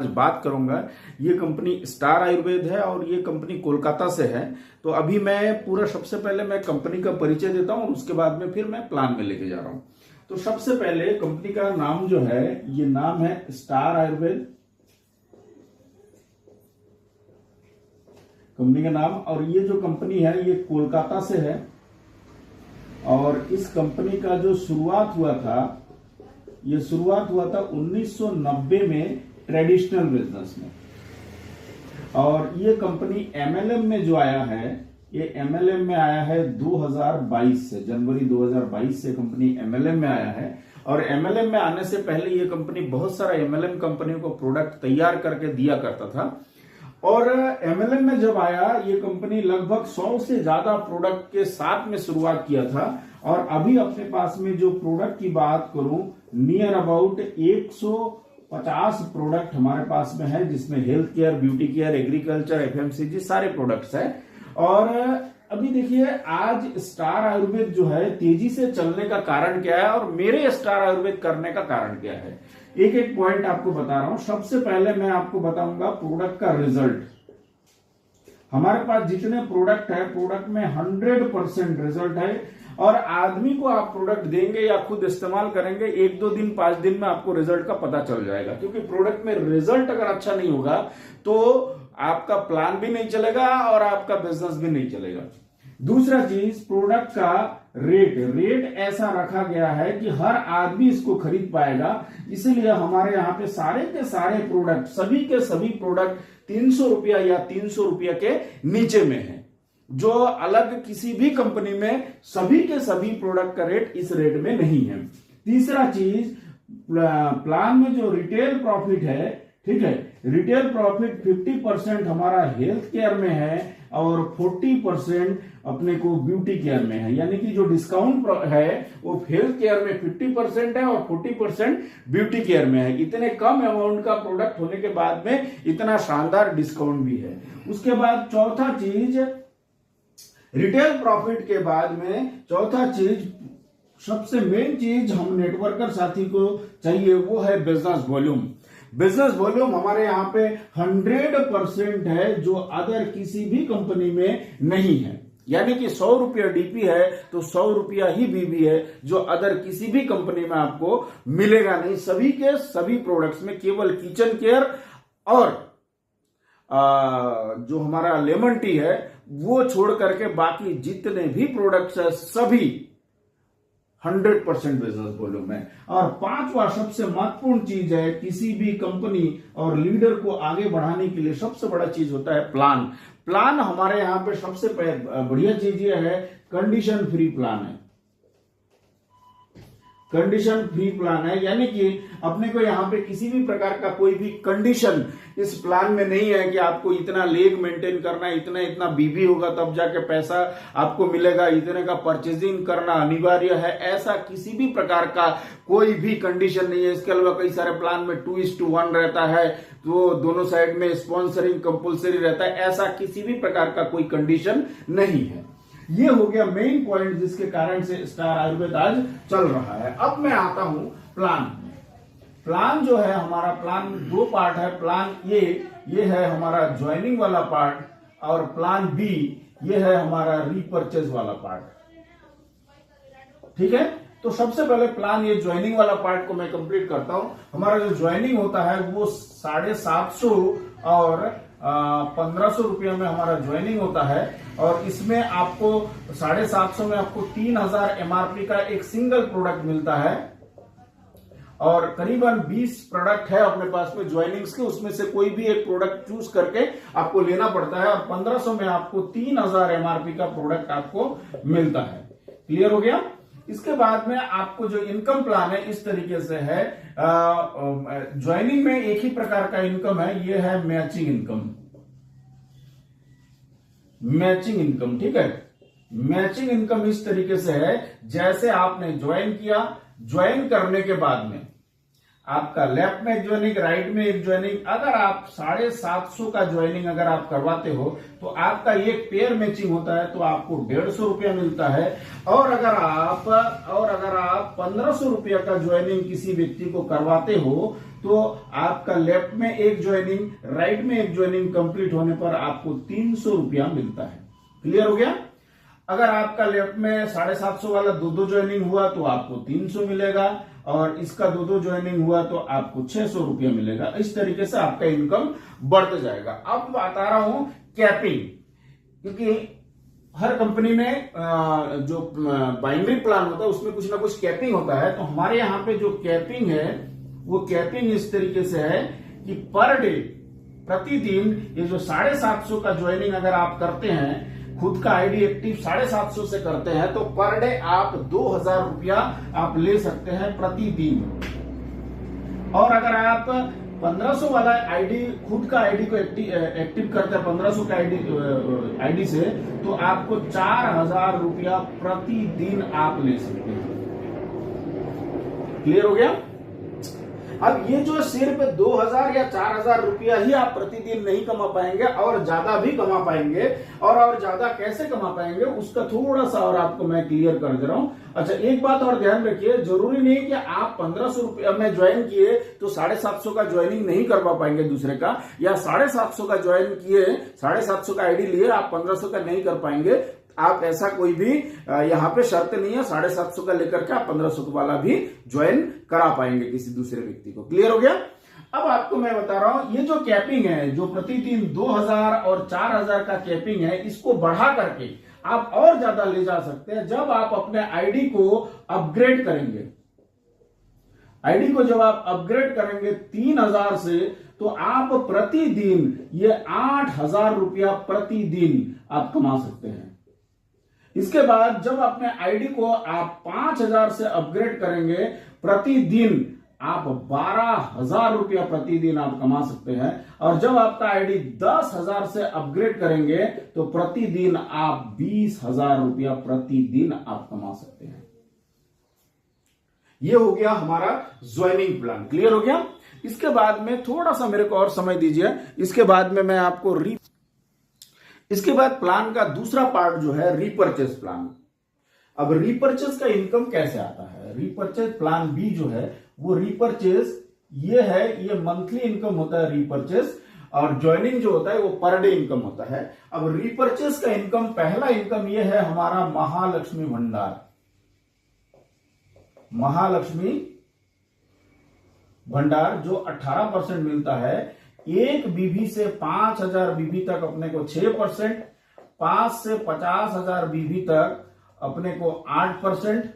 आज बात करूंगा। ये कंपनी स्टार आयुर्वेद है और ये कंपनी कोलकाता से है। तो अभी मैं पूरा सबसे पहले मैं कंपनी का परिचय देता हूं और उसके बाद में फिर मैं प्लान में लेके जा रहा हूं। तो सबसे पहले कंपनी का नाम जो है, ये नाम है स्टार आयुर्वेद, कंपनी का नाम। और ये जो कंपनी है ये कोलकाता से है और इस कंपनी का जो शुरुआत हुआ था, ये शुरुआत हुआ था 1990 में ट्रेडिशनल बिजनेस में। और ये कंपनी एमएलएम में जो आया है, ये एमएलएम में आया है 2022 से, जनवरी 2022 से कंपनी एमएलएम में आया है। और एमएलएम में आने से पहले ये कंपनी बहुत सारा एमएलएम कंपनियों को प्रोडक्ट तैयार करके दिया करता था। और एमएलएम में जब आया ये कंपनी लगभग 100 से ज्यादा प्रोडक्ट के साथ में शुरुआत किया था। और अभी अपने पास में जो प्रोडक्ट की बात करूं, नियर अबाउट 150 प्रोडक्ट हमारे पास में है, जिसमें health care, beauty care, agriculture, FMCG सारे प्रोडक्ट्स हैं। और अभी देखिए, आज स्टार आयुर्वेद जो है तेजी से चलने का कारण क्या है और मेरे स्टार आयुर्वेद करने का कारण क्या है, एक एक पॉइंट आपको बता रहा हूं। सबसे पहले मैं आपको बताऊंगा प्रोडक्ट का रिजल्ट। हमारे पास जितने प्रोडक्ट है, प्रोडक्ट में 100% रिजल्ट है। और आदमी को आप प्रोडक्ट देंगे या खुद इस्तेमाल करेंगे, 1-2 दिन 5 दिन में आपको रिजल्ट का पता चल जाएगा। क्योंकि प्रोडक्ट में रिजल्ट अगर अच्छा नहीं होगा तो आपका प्लान भी नहीं चलेगा और आपका बिजनेस भी नहीं चलेगा। दूसरा चीज, प्रोडक्ट का रेट ऐसा रखा गया है कि हर आदमी इसको खरीद पाएगा। इसीलिए हमारे यहाँ पे सारे के सारे प्रोडक्ट, सभी के सभी प्रोडक्ट 300 रुपया या 300 रुपया के नीचे में है, जो अलग किसी भी कंपनी में सभी के सभी प्रोडक्ट का रेट इस रेट में नहीं है। तीसरा चीज, प्लान में जो रिटेल प्रॉफिट है, ठीक है, रिटेल प्रॉफिट 50% हमारा हेल्थ केयर में है और 40% अपने को ब्यूटी केयर में है। यानी कि जो डिस्काउंट है वो हेल्थ केयर में 50% है और 40% ब्यूटी केयर में है। इतने कम अमाउंट का प्रोडक्ट होने के बाद में इतना शानदार डिस्काउंट भी है। उसके बाद चौथा चीज, रिटेल प्रॉफिट के बाद में चौथा चीज, सबसे मेन चीज हम नेटवर्कर साथी को चाहिए, वो है बिजनेस वॉल्यूम। बिजनेस वॉल्यूम हमारे यहाँ पे 100% है, जो अदर किसी भी कंपनी में नहीं है। यानी कि 100 रुपया डीपी है तो 100 रुपया ही बीबी है, जो अदर किसी भी कंपनी में आपको मिलेगा नहीं। सभी के सभी प्रोडक्ट्स में केवल किचन केयर और जो हमारा लेमन टी है वो छोड़ करके बाकी जितने भी प्रोडक्ट्स है सभी 100% बिजनेस वॉल्यूम है। और पांचवा सबसे महत्वपूर्ण चीज है, किसी भी कंपनी और लीडर को आगे बढ़ाने के लिए सबसे बड़ा चीज होता है प्लान। प्लान हमारे यहां पे सबसे बढ़िया चीज ये है, कंडीशन फ्री प्लान है। कंडीशन फ्री प्लान है, यानी कि अपने को यहाँ पे किसी भी प्रकार का कोई भी कंडीशन इस प्लान में नहीं है कि आपको इतना लेग मेंटेन करना है, इतना इतना बीबी होगा तब जाके पैसा आपको मिलेगा, इतने का परचेजिंग करना अनिवार्य है, ऐसा किसी भी प्रकार का कोई भी कंडीशन नहीं है। इसके अलावा कई सारे प्लान में 2:1 रहता है, तो दोनों साइड में स्पॉन्सरिंग कंपल्सरी रहता है। ऐसा किसी भी प्रकार का कोई कंडीशन नहीं है। ये हो गया मेन पॉइंट जिसके कारण से स्टार आयुर्वेद आज चल रहा है। अब मैं आता हूं प्लान। प्लान जो है हमारा, प्लान 2 पार्ट है। प्लान ये है हमारा ज्वाइनिंग वाला पार्ट, और प्लान बी ये है हमारा रीपर्चेज वाला पार्ट। ठीक है, तो सबसे पहले प्लान ये ज्वाइनिंग वाला पार्ट को मैं कंप्लीट करता हूं। हमारा जो ज्वाइनिंग होता है वो 750 और 1500 रुपया में हमारा ज्वाइनिंग होता है। और इसमें आपको 750 में आपको 3000 एमआरपी का एक सिंगल प्रोडक्ट मिलता है। और करीबन 20 प्रोडक्ट है अपने पास में ज्वाइनिंग्स के, उसमें से कोई भी एक प्रोडक्ट चूज करके आपको लेना पड़ता है। और 1500 में आपको 3000 एमआरपी का प्रोडक्ट आपको मिलता है। क्लियर हो गया। इसके बाद में आपको जो इनकम प्लान है इस तरीके से है। ज्वाइनिंग में एक ही प्रकार का इनकम है, ये है मैचिंग इनकम। मैचिंग इनकम, ठीक है। मैचिंग इनकम इस तरीके से है, जैसे आपने ज्वाइन किया, ज्वाइन करने के बाद में आपका लेफ्ट में एक ज्वाइनिंग, राइट में एक ज्वाइनिंग। अगर आप 750 का ज्वाइनिंग अगर आप करवाते हो तो आपका एक पेयर मैचिंग होता है, तो आपको 150 रुपया मिलता है। और अगर आप 1500 रुपया का ज्वाइनिंग किसी व्यक्ति को करवाते हो तो आपका लेफ्ट में एक ज्वाइनिंग, राइट में एक ज्वाइनिंग कंप्लीट होने पर आपको 300 रुपया मिलता है। क्लियर हो गया? अगर आपका लेफ्ट में 750 वाला दो ज्वाइनिंग हुआ तो आपको 300 मिलेगा, और इसका दो ज्वाइनिंग हुआ तो आपको 600 रुपया मिलेगा। इस तरीके से आपका इनकम बढ़ता जाएगा। अब बता रहा हूं कैपिंग, क्योंकि हर कंपनी में जो बाइनरी प्लान होता है उसमें कुछ ना कुछ कैपिंग होता है। तो हमारे यहाँ पे जो कैपिंग है वो कैपिंग इस तरीके से है कि पर डे, प्रतिदिन, ये जो 750 का ज्वाइनिंग अगर आप करते हैं, खुद का आईडी एक्टिव 750 से करते हैं, तो पर डे आप 2000 रुपया आप ले सकते हैं प्रतिदिन। और अगर आप 1500 वाला आईडी, खुद का आईडी को एक्टिव करते हैं 1500 का आईडी से, तो आपको 4000 रुपया प्रतिदिन आप ले सकते हैं। क्लियर हो गया? अब ये जो सिर्फ 2000 या 4000 रुपया ही आप प्रतिदिन नहीं कमा पाएंगे, और ज्यादा भी कमा पाएंगे। और ज्यादा कैसे कमा पाएंगे उसका थोड़ा सा और आपको मैं क्लियर कर दे रहा हूं। अच्छा, एक बात और ध्यान रखिए, जरूरी नहीं कि आप 1500 रुपया में ज्वाइन किए तो 750 का ज्वाइनिंग नहीं करवा पाएंगे दूसरे का, या 750 का ज्वाइन किए, 750 का आईडी लिए, आप 1500 का नहीं कर पाएंगे। आप ऐसा कोई भी यहाँ पे शर्त नहीं है, 750 का लेकर के आप 1500 वाला भी ज्वाइन करा पाएंगे किसी दूसरे व्यक्ति को। क्लियर हो गया? अब आपको मैं बता रहा हूं, ये जो कैपिंग है, जो प्रतिदिन 2000 और 4000 का कैपिंग है, इसको बढ़ा करके आप और ज्यादा ले जा सकते हैं जब आप अपने आईडी को अपग्रेड करेंगे। आईडी को जब आप अपग्रेड करेंगे 3000 से, तो आप प्रतिदिन ये 8000 रुपया प्रतिदिन आप कमा सकते हैं। इसके बाद जब अपने आईडी को आप 5000 से अपग्रेड करेंगे, प्रतिदिन आप 12000 रुपया प्रतिदिन आप कमा सकते हैं। और जब आपका आईडी 10000 से अपग्रेड करेंगे तो प्रतिदिन आप 20000 रुपया प्रतिदिन आप कमा सकते हैं। यह हो गया हमारा ज्वाइनिंग प्लान। क्लियर हो गया? इसके बाद में थोड़ा सा मेरे को और समय दीजिए, इसके बाद में मैं आपको इसके बाद प्लान का दूसरा पार्ट जो है रीपर्चेस प्लान। अब रीपर्चेस का इनकम कैसे आता है? रीपर्चेस प्लान बी जो है वो रीपर्चेस ये है, ये मंथली इनकम होता है रीपर्चेस, और ज्वाइनिंग जो होता है वो पर डे इनकम होता है। अब रीपर्चेस का इनकम, पहला इनकम ये है हमारा महालक्ष्मी भंडार। महालक्ष्मी भंडार जो 18% मिलता है। एक बीबी से 5000 बीबी तक अपने को 6%, 5 से 50,000 बीबी तक अपने को 8%,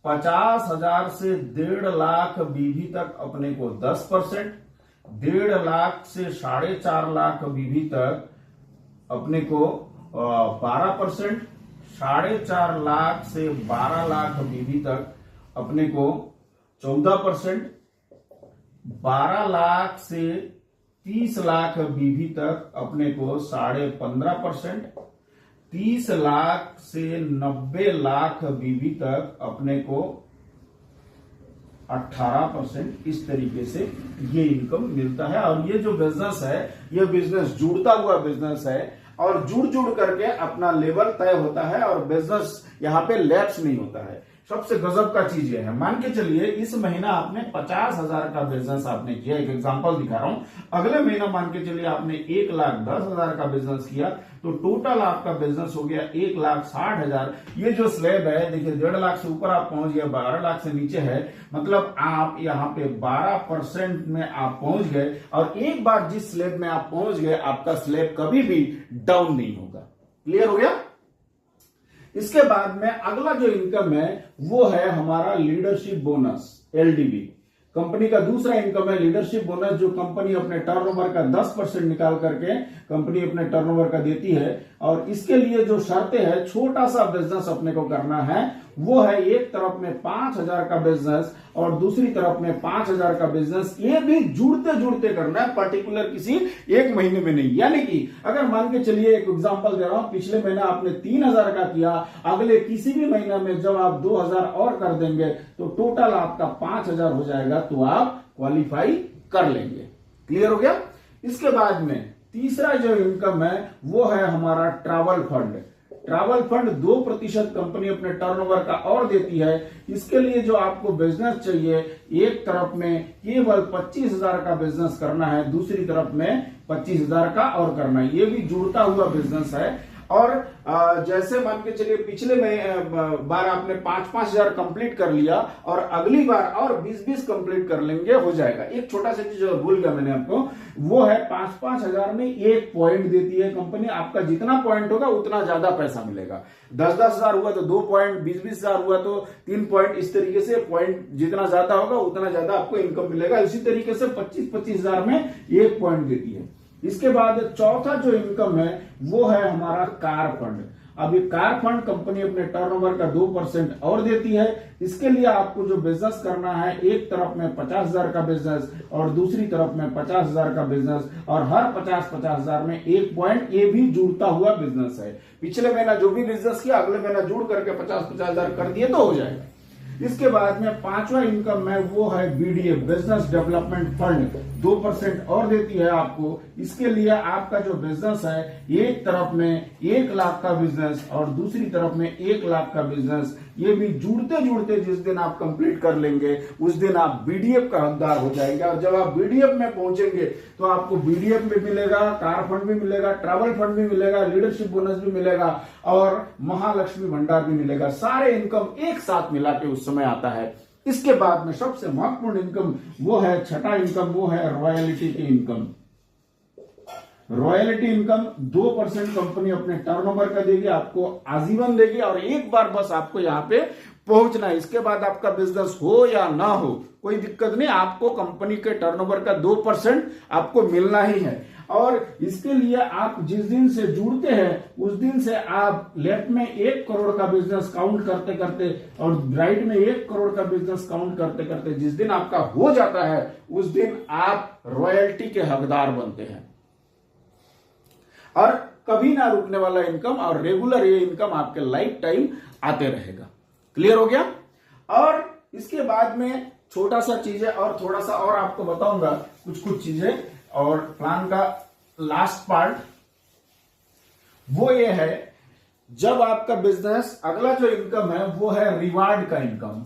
50,000 से 1.5 लाख बीबी तक अपने को 10%, 1.5 लाख से 4.5 लाख बीबी तक अपने को 12%, 4.5 लाख से 12 लाख बीबी तक अपने को 14%, 12 लाख से 30 लाख बीबी तक अपने को 15.5%, 30 लाख से 90 लाख बीबी तक अपने को 18%। इस तरीके से ये इनकम मिलता है। और ये जो बिजनेस है, ये बिजनेस जुड़ता हुआ बिजनेस है, और जुड़ करके अपना लेवल तय होता है, और बिजनेस यहाँ पे लैप्स नहीं होता है। सबसे गजब का चीज ये है, मान के चलिए इस महीना आपने 50,000 का बिजनेस आपने किया, एक एग्जांपल दिखा रहा हूं। अगले महीना मान के चलिए आपने 1,10,000 का बिजनेस किया, तो टोटल आपका बिजनेस हो गया 1,60,000। ये जो स्लैब है देखिए, 1.5 लाख से ऊपर आप पहुंच गए, 12 लाख से नीचे है, मतलब आप यहाँ पे 12% में आप पहुंच गए। और एक बार जिस स्लैब में आप पहुंच गए, आपका स्लैब कभी भी डाउन नहीं होगा। क्लियर हो गया? इसके बाद में अगला जो इनकम है वो है हमारा लीडरशिप बोनस, एलडीबी। कंपनी का दूसरा इनकम है लीडरशिप बोनस, जो कंपनी अपने टर्नओवर का 10% निकाल करके कंपनी अपने टर्नओवर का देती है। और इसके लिए जो शर्तें हैं, छोटा सा बिजनेस अपने को करना है, वो है एक तरफ में 5,000 का बिजनेस और दूसरी तरफ में 5,000 का बिजनेस। ये भी जुड़ते जुड़ते करना है, पर्टिकुलर किसी एक महीने में नहीं। यानी कि अगर मान के चलिए, एक एग्जांपल दे रहा हूं, पिछले महीना आपने 3,000 का किया, अगले किसी भी महीना में जब आप 2,000 और कर देंगे तो टोटल आपका 5,000 हो जाएगा, तो आप क्वालिफाई कर लेंगे। क्लियर हो गया? इसके बाद में तीसरा जो इनकम है वो है हमारा travel fund. Travel fund 2% company अपने टर्नओवर का और देती है। इसके लिए जो आपको बिजनेस चाहिए, एक तरफ में केवल 25,000 का बिजनेस करना है, दूसरी तरफ में 25,000 का और करना है। ये भी जुड़ता हुआ बिजनेस है। और जैसे मान के चलिए पिछले बार आपने 5,000 कंप्लीट कर लिया और अगली बार और 20,000 कंप्लीट कर लेंगे, हो जाएगा। एक छोटा सा चीज भूल गया मैंने आपको, वो है 5,000 में 1 पॉइंट देती है कंपनी। आपका जितना पॉइंट होगा उतना ज्यादा पैसा मिलेगा। 10,000 हुआ तो 2 पॉइंट, 20,000 हुआ तो 3 पॉइंट। इस तरीके से पॉइंट जितना ज्यादा होगा उतना ज्यादा आपको इनकम मिलेगा। इसी तरीके से 25,000 में 1 पॉइंट देती है। इसके बाद चौथा जो इनकम है वो है हमारा कार फंड। अब ये कार फंड कंपनी अपने टर्नओवर का 2% और देती है। इसके लिए आपको जो बिजनेस करना है, एक तरफ में 50,000 का बिजनेस और दूसरी तरफ में 50,000 का बिजनेस, और हर 50,000 में 1 पॉइंट। ये भी जुड़ता हुआ बिजनेस है। पिछले महीना जो भी बिजनेस किया अगले महीना जुड़ करके 50,000 कर दिए तो हो जाएगा। इसके बाद में पांचवा इनकम है वो है बीडीएफ, बिजनेस डेवलपमेंट फंड, 2% और देती है आपको। इसके लिए आपका जो बिजनेस है, एक तरफ में 1 लाख का बिजनेस और दूसरी तरफ में 1 लाख का बिजनेस, ये भी जुड़ते जुड़ते जिस दिन आप कंप्लीट कर लेंगे उस दिन आप बीडीएफ का हकदार हो जाएंगे। और जब आप बीडीएफ में पहुंचेंगे तो आपको बीडीएफ भी मिलेगा, कार फंड भी मिलेगा, ट्रैवल फंड भी मिलेगा, लीडरशिप बोनस भी मिलेगा और महालक्ष्मी भंडार भी मिलेगा। सारे इनकम एक साथ मिला के उस समय आता है। इसके बाद में सबसे महत्वपूर्ण इनकम वो है, छठा इनकम वो है रॉयल्टी की इनकम। रॉयल्टी इनकम 2% कंपनी अपने टर्नओवर का देगी, आपको आजीवन देगी और एक बार बस आपको यहां पे पहुंचना है। इसके बाद आपका बिजनेस हो या ना हो कोई दिक्कत नहीं, आपको कंपनी के टर्नओवर का 2% आपको मिलना ही है। और इसके लिए आप जिस दिन से जुड़ते हैं उस दिन से आप लेफ्ट में 1 करोड़ का बिजनेस काउंट करते करते और राइट में 1 करोड़ का बिजनेस काउंट करते करते जिस दिन आपका हो जाता है उस दिन आप रॉयल्टी के हकदार बनते हैं। और कभी ना रुकने वाला इनकम और रेगुलर ये इनकम आपके लाइफ टाइम आते रहेगा। क्लियर हो गया। और इसके बाद में छोटा सा चीज है और थोड़ा सा और आपको बताऊंगा कुछ चीजें। और प्लान का लास्ट पार्ट वो ये है, जब आपका बिजनेस, अगला जो इनकम है वो है रिवार्ड का इनकम।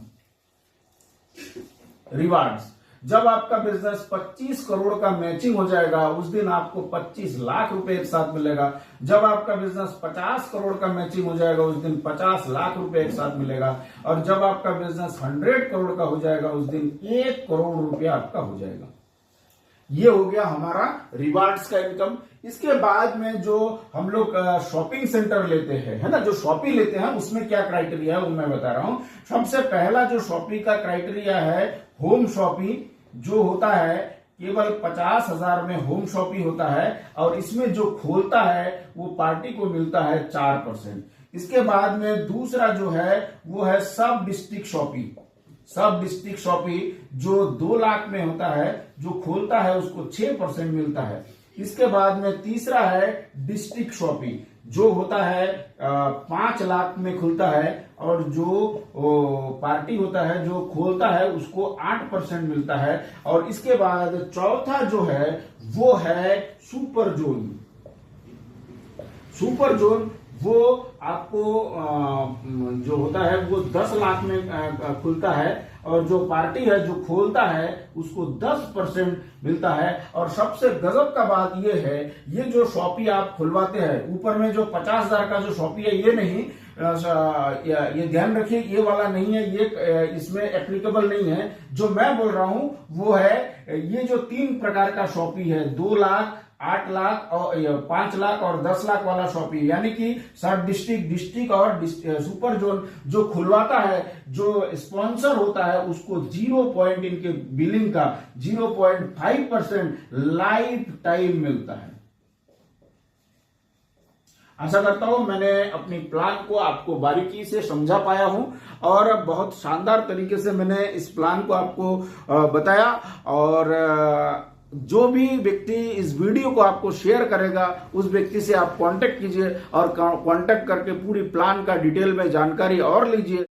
रिवार्ड्स, जब आपका बिजनेस 25 करोड़ का मैचिंग हो जाएगा उस दिन आपको 25 लाख रुपए एक साथ मिलेगा। जब आपका बिजनेस 50 करोड़ का मैचिंग हो जाएगा उस दिन 50 लाख रुपए एक साथ मिलेगा। और जब आपका बिजनेस 100 करोड़ का हो जाएगा उस दिन 1 करोड़ रुपया आपका हो जाएगा। ये हो गया हमारा रिवार्ड्स का इनकम। इसके बाद में जो हम लोग शॉपिंग सेंटर लेते हैं, है ना, जो शॉपिंग लेते हैं उसमें क्या क्राइटेरिया है वो मैं बता रहा हूं। सबसे पहला जो शॉपिंग का क्राइटेरिया है होम शॉपिंग, जो होता है केवल 50,000 में होम शॉपिंग होता है और इसमें जो खोलता है वो पार्टी को मिलता है 4%। इसके बाद में दूसरा जो है वो है सब डिस्ट्रिक्ट शॉपिंग। सब डिस्ट्रिक्ट शॉपिंग जो 2 लाख में होता है, जो खोलता है उसको 6% मिलता है। इसके बाद में तीसरा है डिस्ट्रिक्ट शॉपिंग, जो होता है 5 लाख में खुलता है और जो पार्टी होता है जो खोलता है उसको 8% मिलता है। और इसके बाद चौथा जो है वो है सुपर जोन। सुपर जोन वो आपको जो होता है वो 10 लाख में खुलता है और जो पार्टी है जो खोलता है उसको 10% मिलता है। और सबसे गजब का बात ये है, ये जो शॉपी आप खुलवाते हैं ऊपर में जो 50,000 का जो शॉपी है, ये नहीं, ये ध्यान रखिए, ये वाला नहीं है, ये इसमें एप्लीकेबल नहीं है। जो मैं बोल रहा हूं वो है ये जो 3 प्रकार का शॉपी है, 2 लाख, 8 लाख और 5 लाख और 10 लाख वाला शॉपिंग, यानी कि सब डिस्ट्रिक्ट और सुपर जोन जो खुलवाता है, जो स्पॉन्सर होता है उसको 0 पॉइंट इनके बिलिंग का 0.5% लाइफ टाइम मिलता है। आशा करता हूं मैंने अपनी प्लान को आपको बारीकी से समझा पाया हूं और बहुत शानदार तरीके से मैंने इस प्लान को आपको बताया। और जो भी व्यक्ति इस वीडियो को आपको शेयर करेगा उस व्यक्ति से आप कांटेक्ट कीजिए और कांटेक्ट करके पूरी प्लान का डिटेल में जानकारी और लीजिए।